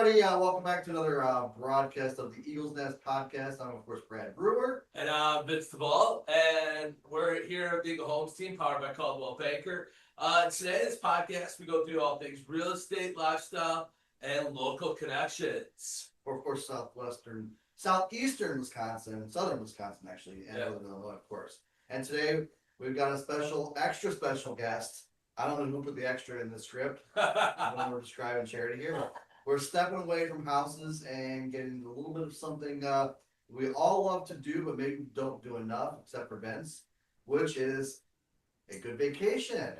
everybody. Welcome back to another broadcast of the Eagles Nest podcast. I'm, of course, Brad Brewer. And I'm Vince the Ball, and we're here at the Eagle Homes team, powered by Caldwell Banker. Today's podcast, we go through all things real estate, lifestyle, and local connections. Or, of course, southeastern Wisconsin, southern Wisconsin, actually, and northern Illinois, of course. And today, we've got a extra special guest. I don't know who put the extra in the script when we're describing Charity here, but we're stepping away from houses and getting a little bit of something we all love to do, but maybe don't do enough, except for Vince, which is a good vacation.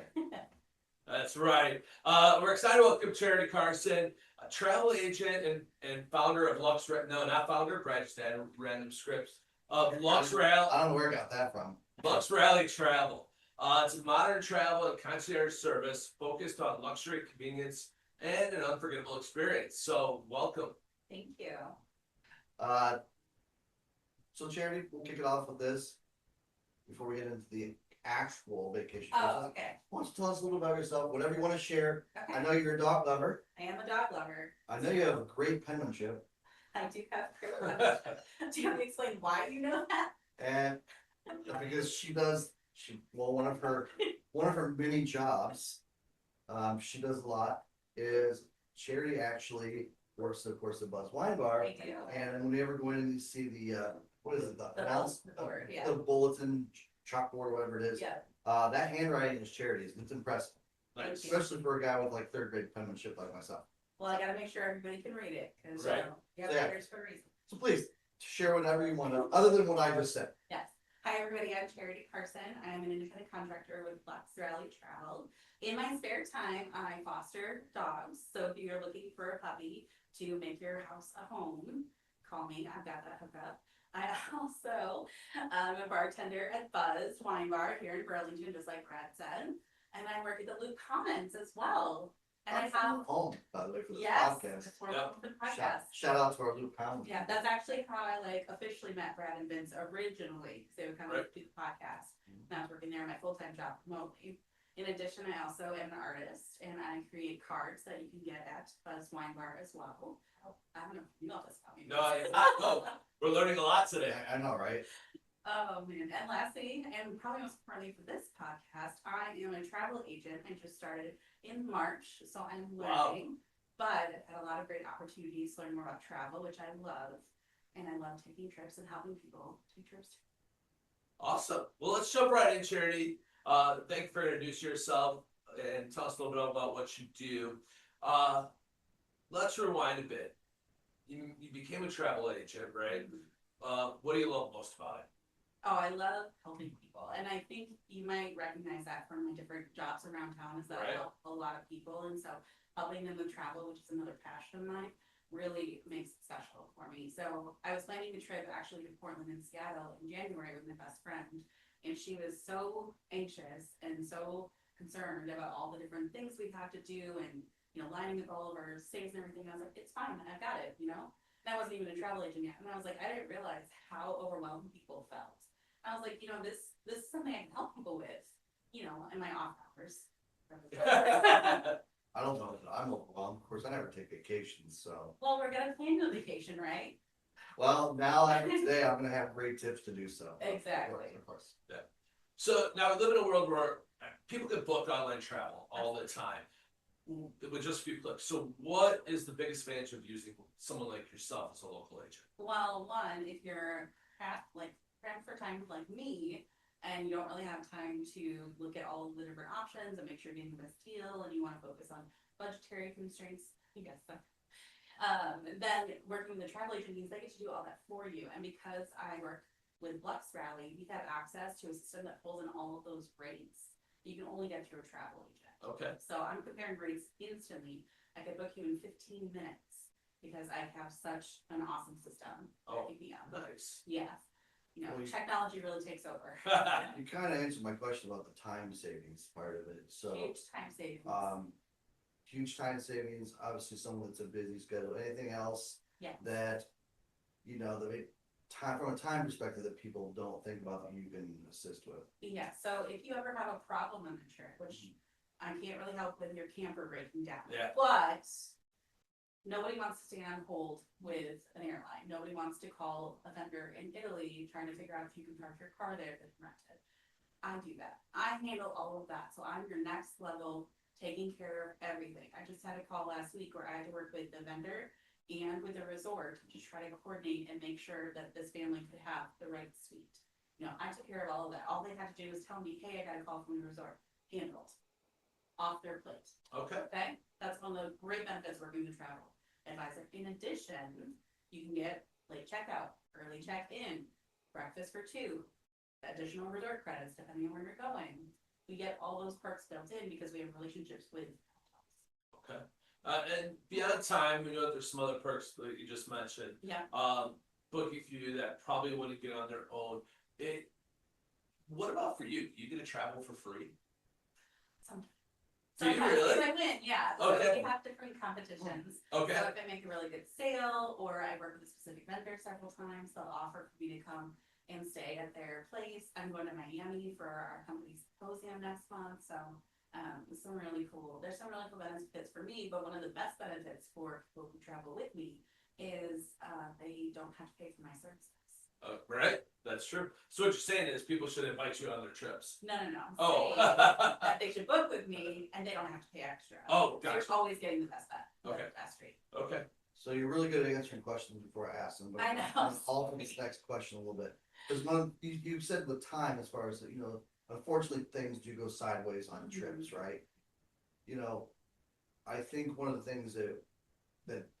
That's right. We're excited to welcome Charity Carson, a travel agent and founder of not founder, Brad just had random scripts, of LuxRally. I don't know where I got that from. LuxRally Travel. It's a modern travel and concierge service focused on luxury, convenience, and an unforgettable experience. So, welcome. Thank you. So Charity, we'll kick it off with this before we get into the actual vacation. Oh, okay. Why don't you tell us a little about yourself, whatever you want to share. Okay. I know you're a dog lover. I am a dog lover. I know you have great penmanship. I do have privilege. Do you want me to explain why you know that? And because one of her many jobs, she does a lot, is Charity actually works, of course, at Buzz Wine Bar. I do. And when we ever go in and see the what is it, the board, yeah. the bulletin, chalkboard, whatever it is, Yeah. that handwriting is Charity's. It's impressive, Nice. especially for a guy with like third grade penmanship like myself. Well, I gotta make sure everybody can read it, because Right. you have Yeah. writers for a reason. So please share whatever you want to, other than what I just said. Yes. Hi, everybody. I'm Charity Carson. I'm an independent contractor with Lux Rally Travel. In my spare time, I foster dogs. So if you're looking for a puppy to make your house a home, call me. I've got that hookup. I also am a bartender at Buzz Wine Bar here in Burlington, just like Brad said. And I work at the Loop Commons as well. And I have home, by the way, for this yes, podcast. that's where Yep. the podcast. Shout out to our Luke Pound. Yeah, that's actually how I officially met Brad and Vince originally, because they would come Right. do the podcast. And I was working there in my full-time job remotely. In addition, I also am an artist, and I create cards that you can get at Buzz Wine Bar as well. I don't know if you know this about me. No, we're learning a lot today. I know, right? Oh man, and lastly, and probably most importantly for this podcast, I am a travel agent. I just started in March, so I'm learning, but I've had a lot of great opportunities to learn more about travel, which I love, and I love taking trips and helping people take trips too. Awesome. Well, let's jump right in, Charity. Thank you for introducing yourself and tell us a little bit about what you do. Let's rewind a bit. You became a travel agent, right? What do you love most about it? Oh, I love helping people, and I think you might recognize that from my different jobs around town, is that Right. I help a lot of people, and so helping them with travel, which is another passion of mine, really makes it special for me. So I was planning a trip actually to Portland and Seattle in January with my best friend, and she was so anxious and so concerned about all the different things we have to do, and lining up all of our stays and everything. I was like, it's fine, I've got it, And I wasn't even a travel agent yet, and I was like, I didn't realize how overwhelmed people felt. I was like, this is something I can help people with, in my off hours. I don't know. I'm overwhelmed. Of course, I never take vacations, so. Well, we're gonna plan a vacation, right? Well, now after today, I'm gonna have great tips to do so. Exactly. Of course. So now we live in a world where people can book online travel all the time with just a few clicks. So what is the biggest advantage of using someone like yourself as a local agent? Well, one, if you're cramped for time like me, and you don't really have time to look at all the different options and make sure you're getting the best deal, and you want to focus on budgetary constraints, then working with a travel agent means they get to do all that for you. And because I work with LuxRally, we have access to a system that pulls in all of those rates. You can only get through a travel agent. Okay. So I'm comparing rates instantly. I could book you in 15 minutes because I have such an awesome system. Oh, Pick me up. nice. Yeah. Well, Technology really takes over. You kind of answered my question about the time savings part of it. So, Huge time savings. huge time savings. Obviously, someone that's a busy schedule. Anything else Yes. that the time from a time perspective that people don't think about that you can assist with? Yeah. So if you ever have a problem on a trip, which I can't really help with your camper breaking down, Yeah. but Nobody wants to stay on hold with an airline. Nobody wants to call a vendor in Italy trying to figure out if you can park your car there if it's rented. I do that. I handle all of that. So I'm your next level, taking care of everything. I just had a call last week where I had to work with the vendor and with the resort to try to coordinate and make sure that this family could have the right suite. You know, I took care of all of that. All they had to do was tell me, hey, I got a call from the resort. Handled. Off their plate. Okay. Okay? That's one of the great benefits working with travel advisor. In addition, you can get late checkout, early check-in, breakfast for two, additional resort credits depending on where you're going. We get all those perks built in because we have relationships with hotels. Okay. And beyond time, we know that there's some other perks that you just mentioned. Yeah. Booking for you that probably wouldn't get on their own. What about for you? You get to travel for free? Sometimes. Do you Sometimes, really? if I win, yeah. So Okay. we have different competitions. Okay. So if I make a really good sale or I work with a specific vendor several times, they'll offer for me to come and stay at their place. I'm going to Miami for our company's symposium next month. So some really cool, there's some really cool benefits for me, but one of the best benefits for people who travel with me is they don't have to pay for my services. Right, that's true. So what you're saying is people should invite you on their trips. No. I'm Oh. saying that they should book with me and they don't have to pay extra. Oh, So gotcha. you're always getting the best bet. Okay. The best rate. Okay. So you're really good at answering questions before I ask them, but I know. I'll alter this next question a little bit. Because you said with time, as far as, you know, unfortunately, things do go sideways on trips, right? You know, I think one of the things that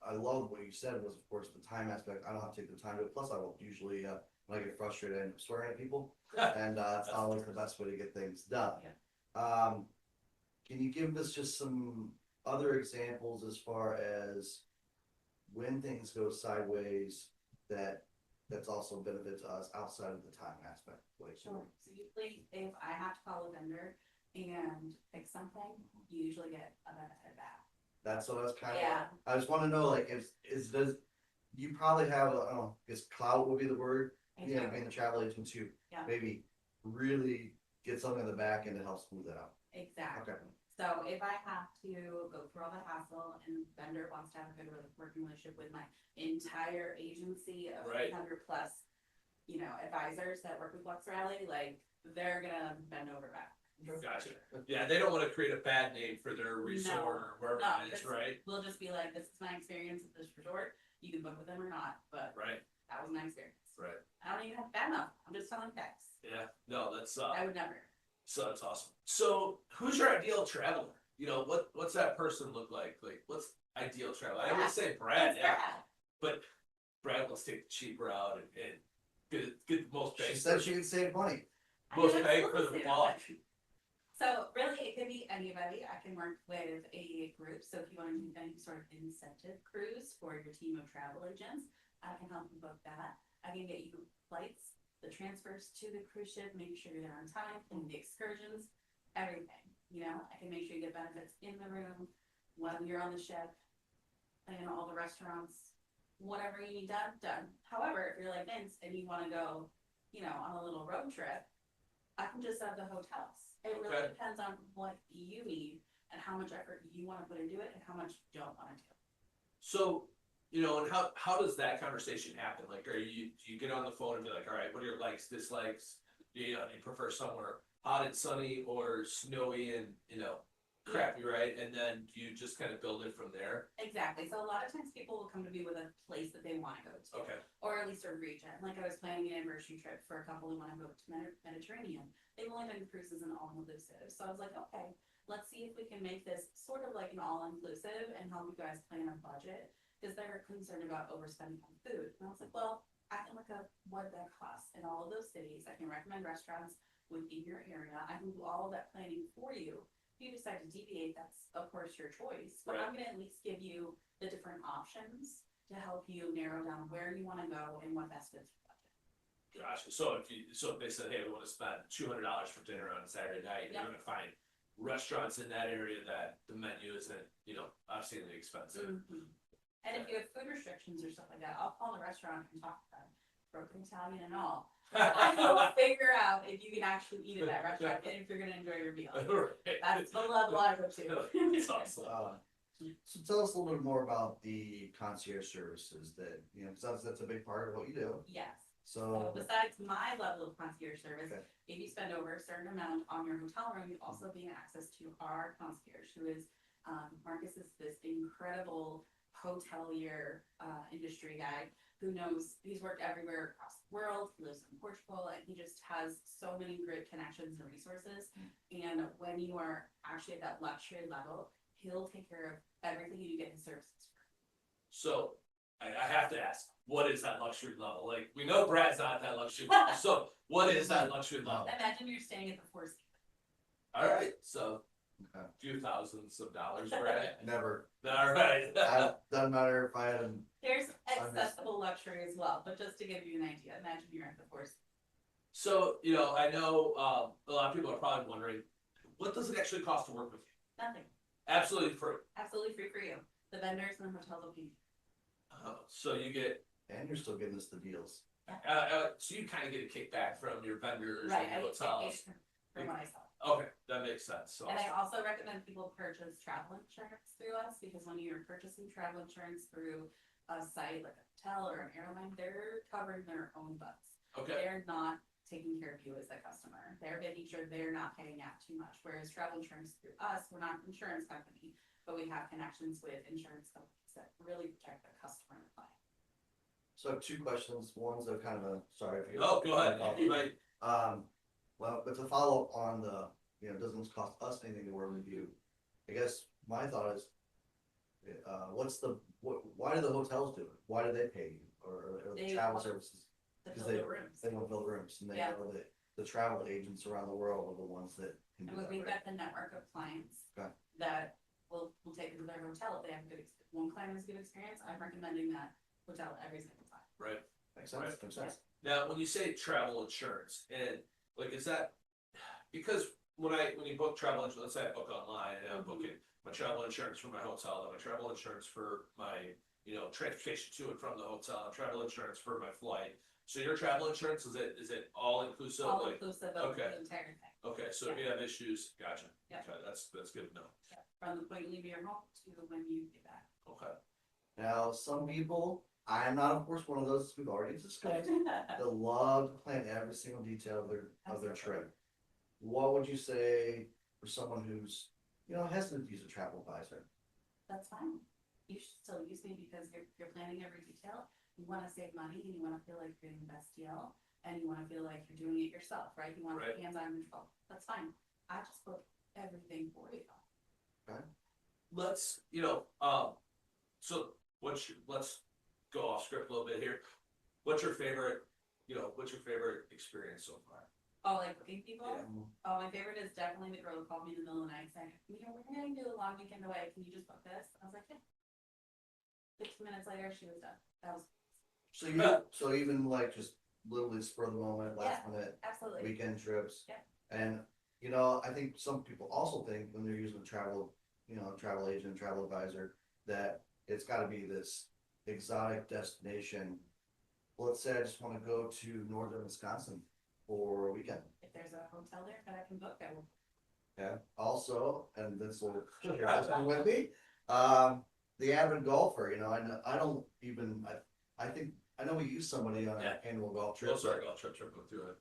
I love what you said was, of course, the time aspect. I don't have to take the time to it. Plus, I will usually, when I get frustrated, I end up swearing at people. And it's always the best way to get things done. Yeah. Can you give us just some other examples as far as when things go sideways that's also a benefit to us outside of the time aspect? Like, Sure. So usually if I have to call a vendor and fix something, you usually get a benefit back. that's what I was kind of. Yeah. I just want to know, like, does you probably have I don't know, I guess clout would be the word. You know, being the travel agent to Yeah. maybe really get something in the back end to help smooth that out. Exactly. Okay. So if I have to go through all the hassle and the vendor wants to have a good working relationship with my entire agency of Right. 300 plus, you know, advisors that work with LuxRally, like they're gonna bend over back. Gotcha. Yeah, they don't want to create a bad name for their resort or wherever No, it is, right? We'll just be like, this is my experience at this resort. You can book with them or not, but Right. that was my experience. Right. I don't even have bad enough. I'm just telling facts. Yeah. No, that's I would never. so that's awesome. So who's your ideal traveler? You know, what's that person look like? Like, what's ideal traveler? I would say Brad, It's yeah. Brad. But Brad wants to take the cheap route and get the most She bang. said she could save money. Most I bang for the absolutely buck. do. So really, it could be anybody. I can work with a group. So if you want to do any sort of incentive cruise for your team of travel agents, I can help you book that. I can get you flights, the transfers to the cruise ship, make sure you're there on time, and the excursions, everything. You know, I can make sure you get benefits in the room when you're on the ship, and all the restaurants, whatever you need done. However, if you're like Vince and you want to go, you know, on a little road trip, I can just have the hotels. It really Okay. depends on what you need and how much effort you want to put into it and how much you don't want to do. So, you know, and how does that conversation happen? Like, do you get on the phone and be like, all right, what are your likes, dislikes? Do you prefer somewhere hot and sunny or snowy and, you know, crappy, right? And then you just kind of build it from there. Exactly. So a lot of times people will come to me with a place that they want to go to. Okay. Or at least a region. Like I was planning an anniversary trip for a couple who want to go to Mediterranean. They've only done cruises and all-inclusive. So I was like, okay, let's see if we can make this sort of like an all-inclusive and help you guys plan a budget. Because they're concerned about overspending on food. And I was like, well, I can look up what that costs in all of those cities. I can recommend restaurants within your area. I can do all of that planning for you. If you decide to deviate, that's of course your choice. But Right. I'm gonna at least give you the different options to help you narrow down where you wanna go and what best fits your budget. Gotcha. So if they said, hey, we want to spend $200 for dinner on Saturday night, Yeah. you're gonna find restaurants in that area that the menu isn't, you know, obscenely expensive. Mhm. And if you have food restrictions or stuff like that, I'll call the restaurant and talk to them, broken Italian and all. I will figure out if you can actually eat at that restaurant and if you're gonna enjoy your meal. Right. That's the level I go to. That's awesome. So tell us a little bit more about the concierge services that, you know, because that's a big part of what you do. Yes. So, So besides my level of concierge service, Okay. if you spend over a certain amount on your hotel room, you also gain access to our concierge, who is, Marcus is this incredible hotelier, industry guy who knows, he's worked everywhere across the world, he lives in Portugal, and he just has so many great connections and resources. And when you are actually at that luxury level, he'll take care of everything you get his services for. So I have to ask, what is that luxury level? Like, we know Brad's not that luxury level, so what is that luxury level? Imagine you're staying at the Four Seasons. All right, so okay. a few thousands of dollars, Brad. Never. All right. Doesn't matter if I had an There's accessible luxury as well, but just to give you an idea, imagine you're at the Four Seasons. So, you know, I know a lot of people are probably wondering, what does it actually cost to work with you? Nothing. Absolutely free. Absolutely free for you. The vendors and the hotel will pay. So you get, and you're still getting us the deals. so you kind of get a kickback from your vendors Right, and I your get paid hotels. for what I sell. Okay, that makes sense. So, And I also recommend people purchase travel insurance through us, because when you're purchasing travel insurance through a site like a hotel or an airline, they're covering their own butts. okay, They're not taking care of you as a customer. They're making sure they're not paying out too much, whereas travel insurance through us, we're not an insurance company, but we have connections with insurance companies that really protect the customer and the client. So I have two questions. One's a kind of a, sorry if you. oh, go ahead. Right. Well, but to follow up on the, you know, it doesn't cost us anything to work with you. I guess my thought is, why do the hotels do it? Why do they pay you? Or the They travel want services? The 'Cause fill the rooms. They don't fill rooms, and they Yeah. know that the travel agents around the world are the ones that can do And that, we've right? got the network of clients Okay. that will take them to their hotel if they have a good, one client has a good experience, I'm recommending that hotel every single time. Right. Makes sense, Right. makes sense. Now, when you say travel insurance, and like, is that because when you book travel insurance, let's say I book online and I'm booking my travel insurance for my hotel, and my travel insurance for my, you know, transportation to and from the hotel, and travel insurance for my flight. So your travel insurance, is it all inclusive? All Like, inclusive of okay. the entire thing. okay, so if you have issues, gotcha. Yeah. Okay, that's good to know. From the point you leave your home to when you get back. Okay. Now, some people, I am not, of course, one of those we've already discussed, that love to plan every single detail of their trip. What would you say for someone who's, you know, hesitant to use a travel advisor? That's fine. You should still use me because you're planning every detail. You wanna save money and you wanna feel like you're getting the best deal, and you wanna feel like you're doing it yourself, right? You want Right. hands-on control. That's fine. I just book everything for you. Let's, you know, so let's go off script a little bit here. What's your favorite experience so far? Oh, like booking people? Yeah. Oh, my favorite is definitely the girl who called me in the middle of the night saying, you know, we're gonna do a long weekend away. Can you just book this? I was like, yeah. 15 minutes later, she was done. That was So even like just literally spur of the moment, last minute absolutely. weekend trips. Yeah. And, you know, I think some people also think when they're using a travel agent, travel advisor, that it's gotta be this exotic destination. Let's say I just wanna go to northern Wisconsin for a weekend. If there's a hotel there that I can book, I will. Okay, also, and this will share this one with me, the avid golfer, you know, I don't even, I think, I know we use somebody on Yeah. an annual golf trip. Those are golf trip go through it.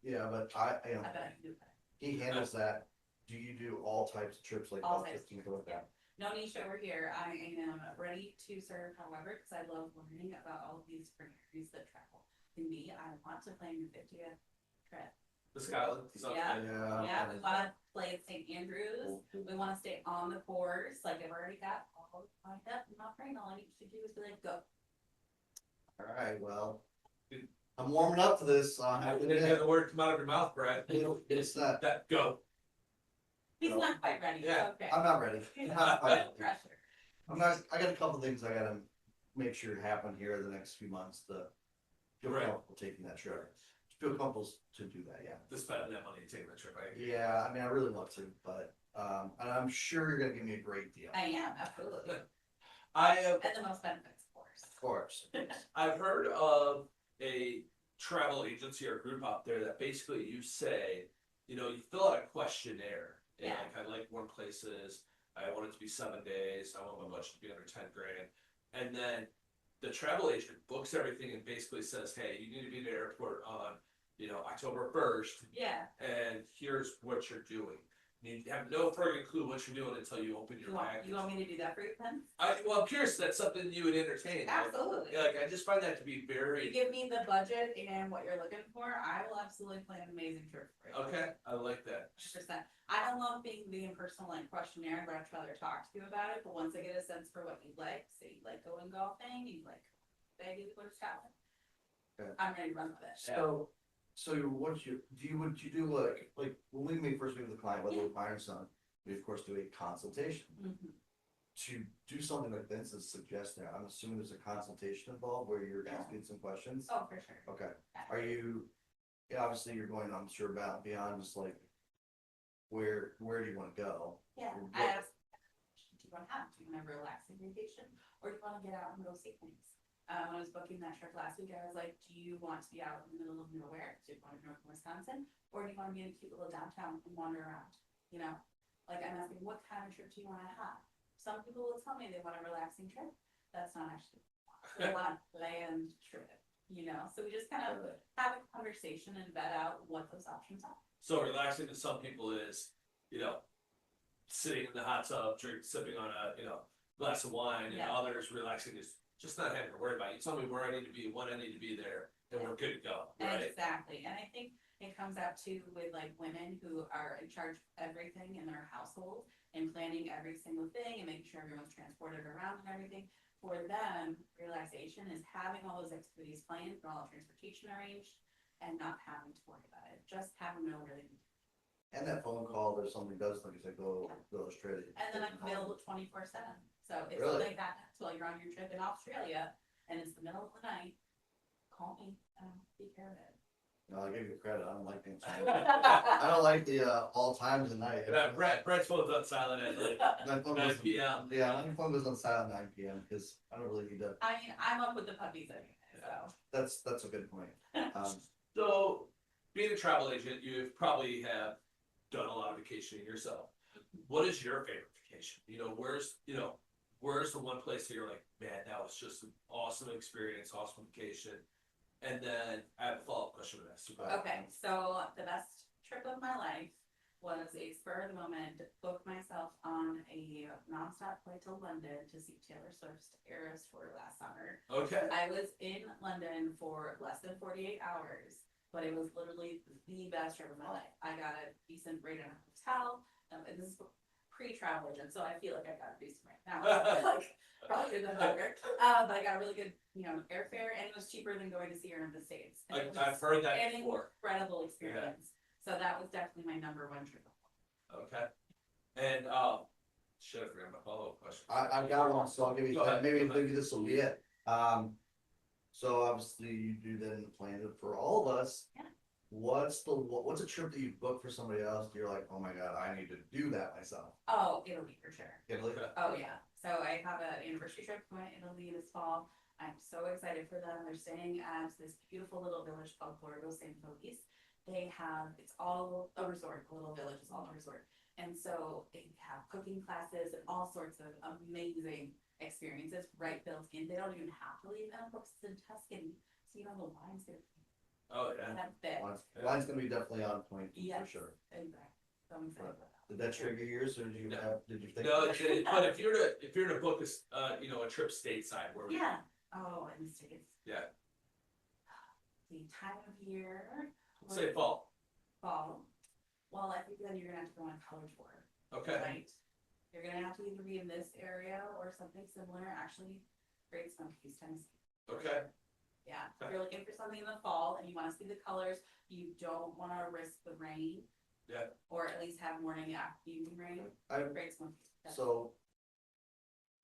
Yeah, but you know, I bet I can do that. he handles that. Do you do all types of trips like All that? types of Things like that? No niche over here. I am ready to serve, however, because I love learning about all of these different areas that travel can be. I want to plan your 50th trip. The Scotland. So, Yeah. Yeah. Yeah, we want to play at St. Andrews. We want to stay on the course. Like I've already got all lined up. I'm not afraid. All I need to do is be like, go. All right, well, I'm warming up to this. I didn't hear the word come out of your mouth, Brad. It's not. That go. He's No. not quite ready. Yeah. Okay. I'm not ready. He's I'm not not ready. quite pressure. I got a couple things I gotta make sure happen here the next few months to feel Right. comfortable taking that trip. Feel comfortable to do that, yeah. To spend that money to take the trip, right? Yeah, I mean, I really love to, but, and I'm sure you're gonna give me a great deal. I am, absolutely. I have And the most benefits, of course. Of course. I've heard of a travel agency or group out there that basically you say, you know, you fill out a questionnaire. And Yeah. like I like warm places. I want it to be 7 days. I want my budget to be under 10 grand. And then the travel agent books everything and basically says, hey, you need to be at the airport on, October 1st. Yeah. And here's what you're doing. You have no further clue what you're doing until you open your package. You want me to do that for you then? I'm curious if that's something you would entertain. Absolutely. I just find that to be very. You give me the budget and what you're looking for, I will absolutely plan an amazing trip for you. Okay, I like that. 100%. I don't love being the impersonal questionnaire, but I'd rather talk to you about it. But once I get a sense for what you like, say you like going golfing, you like begging to go to Scotland. Okay. I'm ready to run with it. So would you do like when we first meet with the client, whether we're buying or selling, we of course do a consultation. Mhm. To do something like this is suggesting, I'm assuming there's a consultation involved where you're asking some questions. Oh, for sure. Okay, are you, obviously you're going, I'm sure, about beyond just like, where do you wanna go? Yeah, What- I asked, do you want to have, do you want to have a relaxing vacation, or do you want to get out and go see things? When I was booking that trip last week, I was like, do you want to be out in the middle of nowhere, do you want to north Wisconsin, or do you want to be in a cute little downtown and wander around, Like, I'm asking, what kind of trip do you want to have? Some people will tell me they want a relaxing trip, that's not actually, they want a planned trip, So we just kind of have a conversation and vet out what those options are. So relaxing to some people is, sitting in the hot tub, sipping on a, glass of wine, and Yeah. others relaxing is just not having to worry about it. You tell me where I need to be, when I need to be there, and we're good to go, right? Exactly, and I think it comes out to with like women who are in charge of everything in their household and planning every single thing and making sure everyone's transported around and everything. For them, relaxation is having all those activities planned, and all the transportation arranged, and not having to worry about it, just having no really. And that phone call, there's something does, like you said, go straight. And then I'm available 24/7, so if Really? something happens while you're on your trip in Australia and it's the middle of the night, call me and I'll take care of it. No, I give you credit, I don't like being silent. I don't like the, all times of night. Brett's phone's on silent at like My phone 9 goes, p.m. yeah, my phone goes on silent 9 PM, cause I don't really need to, I mean, I'm up with the puppies anyway, so. that's a good point. So, being a travel agent, you probably have done a lot of vacationing yourself. What is your favorite vacation? Where's the one place that you're like, man, that was just an awesome experience, awesome vacation? And then I have a follow-up question to ask you about. Okay, so the best trip of my life was a spur of the moment, booked myself on a nonstop flight to London to see Taylor Swift's Eras tour last summer. Okay. I was in London for less than 48 hours, but it was literally the best trip of my life. I got a decent rate in a hotel, and this is pre-travel agent, so I feel like I got a decent rate now. Probably the better. But I got a really good, airfare, and it was cheaper than going to see her in the States. And it was I've heard that an before. incredible experience. So that was definitely my number one trip. Okay. And shit, I forgot my follow-up question. I've got one, so I'll give you, Go ahead, maybe go ahead. this will be it. So obviously you do then plan it for all of us. Yeah. What's a trip that you booked for somebody else, you're like, oh my god, I need to do that myself? Oh, Italy for sure. Italy? Okay. Oh yeah. So I have an anniversary trip going to Italy this fall. I'm so excited for them. They're staying at this beautiful little village called Borgo San Felice. It's all a resort, a little village is all a resort. And so they have cooking classes and all sorts of amazing experiences right built in. They don't even have to leave Emma in Tuscany. So the wine's there. Oh yeah. That's big. Wine's gonna be definitely on point, for Yes. sure. Exactly. So I'm excited about that. Did that trigger yours, or did you think? No, but if you're to book a trip stateside, where would you? Yeah. Oh, in the States. Yeah. The time of year. Say fall. Fall. Well, I think then you're gonna have to go on a color tour. Okay. Right? You're gonna have to either be in this area or something similar, actually, Great Smokies, Tennessee. Okay. Yeah, if you're looking for something in the fall and you wanna see the colors, you don't wanna risk the rain. Yeah. Or at least have morning, evening rain, Great Smokies. So,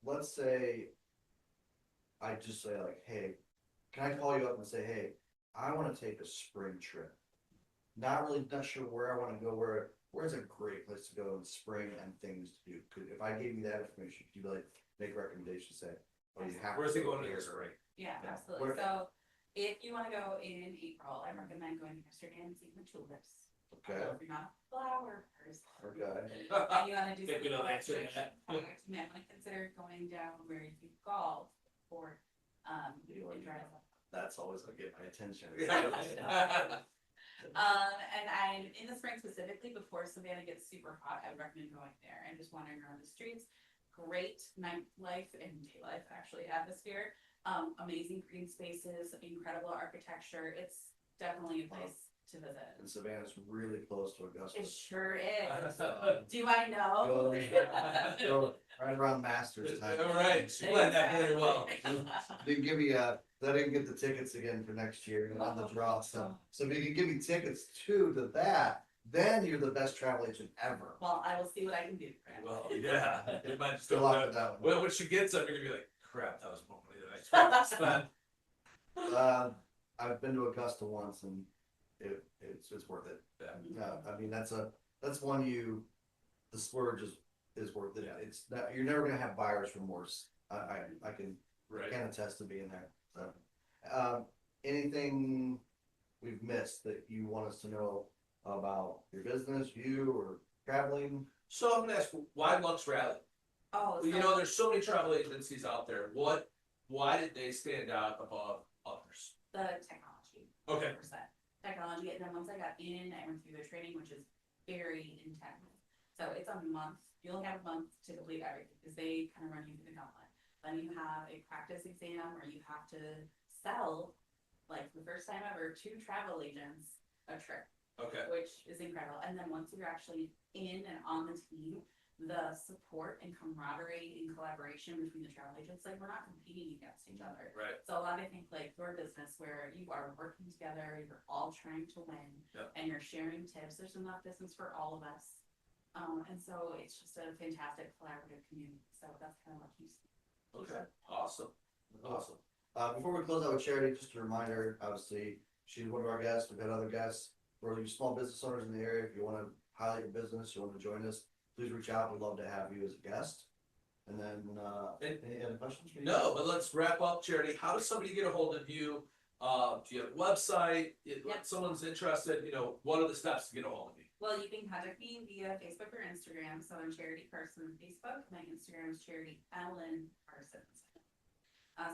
let's say, I just say like, hey, can I call you up and say, hey, I wanna take a spring trip? Not sure where I wanna go, where's a great place to go in spring and things to do? If I gave you that information, could you like make recommendations, say, oh, you have. Where's to it go going to here. this spring? Yeah, Yeah. absolutely. So if you wanna go in April, I recommend going to Amsterdam and seeing the tulips. Okay. If you're not a flower person. Okay. And you wanna do Think we something don't answer electric, that. you might wanna consider going down where you can golf or, and drive. That's always gonna get my attention. And I, in the spring specifically, before Savannah gets super hot, I would recommend going there and just wandering around the streets. Great nightlife and day life, actually, atmosphere. Amazing green spaces, incredible architecture. It's definitely a place to visit. And Savannah's really close to Augusta. It sure is. Do I know? Go right around Masters time. All right, she played that very well. Didn't give me I didn't get the tickets again for next year on the draw. So if you can give me tickets to that, then you're the best travel agent ever. Well, I will see what I can do. Fran. Well, yeah, it might just Good go luck out. with that one. Well, when she gets up, you're gonna be like, crap, that was more money than I expected. I've been to Augusta once and it's worth it. Yeah. I mean that's one the splurge is worth it. Yeah. It's not, you're never gonna have buyer's remorse. I can Right. attest to being there. So, anything we've missed that you want us to know about your business, you or traveling? So I'm gonna ask, why Lux Rally? Oh, You know, there's so many travel agencies out there. Why did they stand out above others? the technology. Okay. 100%. Technology, and then once I got in, I went through the training, which is very intense. So it's a month, you only have a month to complete everything, because they kind of run you through the gauntlet. Then you have a practice exam where you have to sell, like the first time ever, 2 travel agents a trip, Okay. which is incredible. And then once you're actually in and on the team, the support and camaraderie and collaboration between the travel agents, like we're not competing against each other. Right. So a lot of I think like your business where you are working together, you're all trying to win, Yep. and you're sharing tips. There's enough business for all of us, and so it's just a fantastic collaborative community. So that's kind of what you see. Okay. Awesome. Awesome. Before we close out with Charity, just a reminder, obviously, she's one of our guests, we've had other guests. For you small business owners in the area, if you wanna highlight your business, you wanna join us, please reach out, we'd love to have you as a guest. And then, any other questions? for you? No, but let's wrap up, Charity. How does somebody get a hold of you? Do you have a website? If someone's interested, what are the steps to get a hold of you? Well, you can contact me via Facebook or Instagram. So I'm Charity Carson on Facebook. My Instagram is Charity Ellen Carson.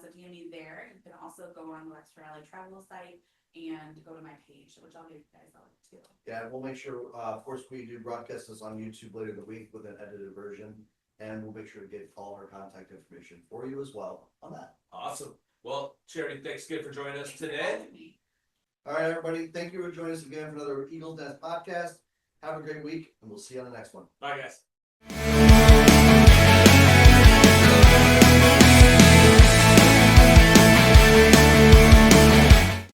So DM me there. You can also go on the LuxRally Travel site and go to my page, which I'll give you guys all too. Yeah, we'll make sure, of course, we do broadcast this on YouTube later in the week with an edited version. And we'll make sure to get all our contact information for you as well on that. Awesome. Well, Charity, thanks again for joining us Thanks for today. having me. All right, everybody, thank you for joining us again for another Eagles Nest podcast. Have a great week, and we'll see you on the next one. Bye, guys.